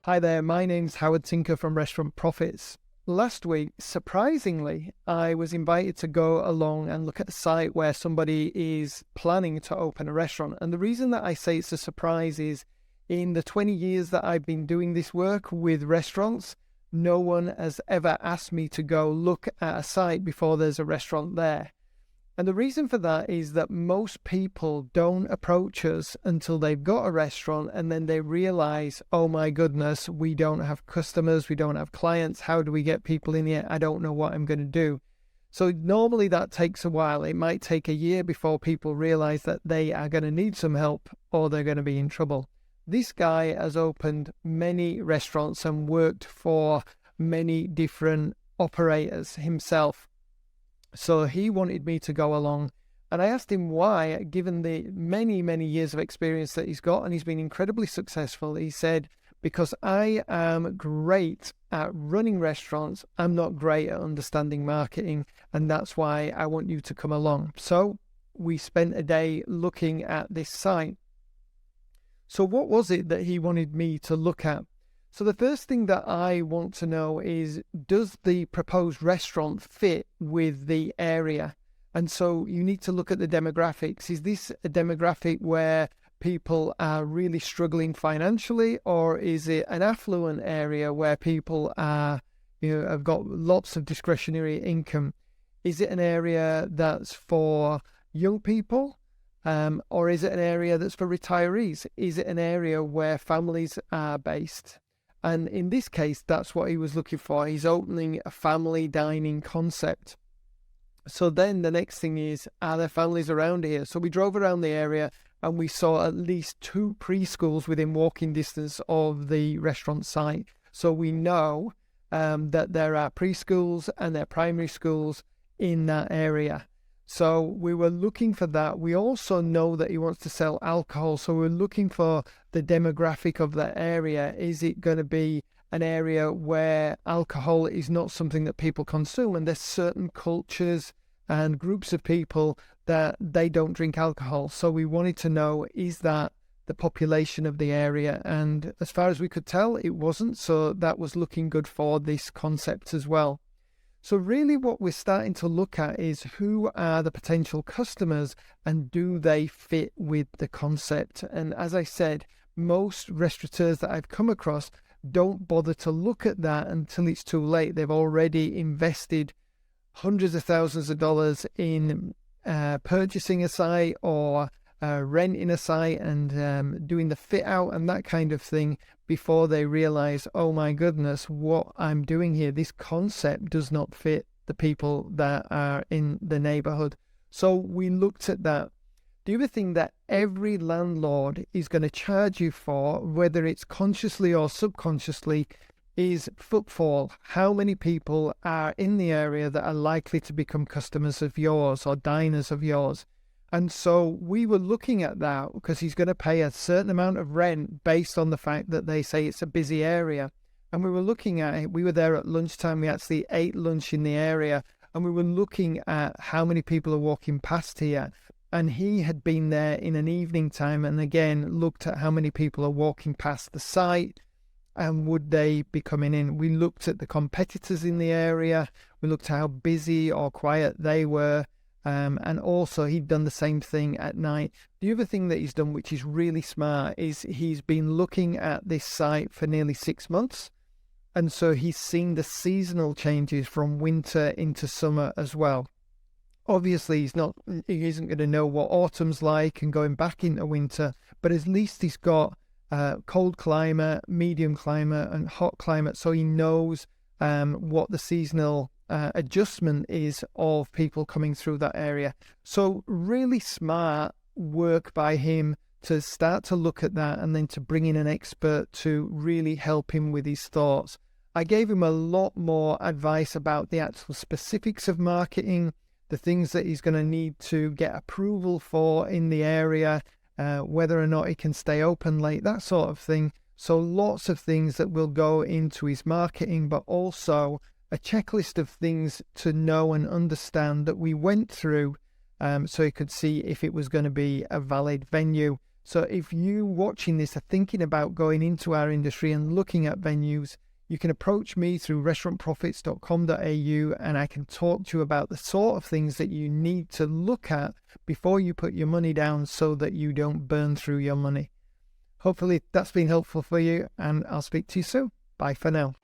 Hi there, my name's Howard Tinker from Restaurant Profits. Last week, surprisingly, I was invited to go along and look at a site where somebody is planning to open a restaurant. And the reason that I say it's a surprise is in the 20 years that I've been doing this work with restaurants, no one has ever asked me to go look at a site before there's a restaurant there. And the reason for that is that most people don't approach us until they've got a restaurant and then they realize, oh my goodness, we don't have customers, we don't have clients. How do we get people in here? I don't know what I'm going to do. So normally that takes a while. It might take a year before people realize that they are going to need some help or they're going to be in trouble. This guy has opened many restaurants and worked for many different operators himself. So he wanted me to go along, and I asked him why, given the many, many years of experience that he's got, and he's been incredibly successful. He said, because I am great at running restaurants, I'm not great at understanding marketing, and that's why I want you to come along. So we spent a day looking at this site. So what was it that he wanted me to look at? So the first thing that I want to know is, does the proposed restaurant fit with the area? And so you need to look at the demographics. Is this a demographic where people are really struggling financially, or is it an affluent area where people are, have got lots of discretionary income? Is it an area that's for young people? Or is it an area that's for retirees? Is it an area where families are based? And in this case, that's what he was looking for. He's opening a family dining concept. So then the next thing is, are there families around here? So we drove around the area and we saw at least 2 preschools within walking distance of the restaurant site. So we know that there are preschools and there are primary schools in that area. So we were looking for that. We also know that he wants to sell alcohol. So we're looking for the demographic of that area. Is it going to be an area where alcohol is not something that people consume? And there's certain cultures and groups of people that they don't drink alcohol. So we wanted to know, is that the population of the area? And as far as we could tell, it wasn't. So that was looking good for this concept as well. So really what we're starting to look at is, who are the potential customers and do they fit with the concept? And as I said, most restaurateurs that I've come across don't bother to look at that until it's too late. They've already invested hundreds of thousands of dollars in purchasing a site or renting a site and doing the fit out and that kind of thing before they realize, oh my goodness, what I'm doing here, this concept does not fit the people that are in the neighborhood. So we looked at that. The other thing that every landlord is going to charge you for, whether it's consciously or subconsciously, is footfall. How many people are in the area that are likely to become customers of yours or diners of yours? And so we were looking at that because he's going to pay a certain amount of rent based on the fact that they say it's a busy area. And we were looking at it. We were there at lunchtime. We actually ate lunch in the area. And we were looking at how many people are walking past here. And he had been there in an evening time and again looked at how many people are walking past the site and would they be coming in. We looked at the competitors in the area. We looked at how busy or quiet they were. And also he'd done the same thing at night. The other thing that he's done, which is really smart, is he's been looking at this site for nearly 6 months. And so he's seen the seasonal changes from winter into summer as well. Obviously, he isn't going to know what autumn's like and going back into winter, but at least he's got cold climate, medium climate and hot climate. So he knows what the seasonal adjustment is of people coming through that area. So really smart work by him to start to look at that and then to bring in an expert to really help him with his thoughts. I gave him a lot more advice about the actual specifics of marketing, the things that he's going to need to get approval for in the area, whether or not he can stay open late, that sort of thing. So lots of things that will go into his marketing, but also a checklist of things to know and understand that we went through so he could see if it was going to be a valid venue. So if you watching this are thinking about going into our industry and looking at venues, you can approach me through restaurantprofits.com.au and I can talk to you about the sort of things that you need to look at before you put your money down so that you don't burn through your money. Hopefully that's been helpful for you, and I'll speak to you soon. Bye for now.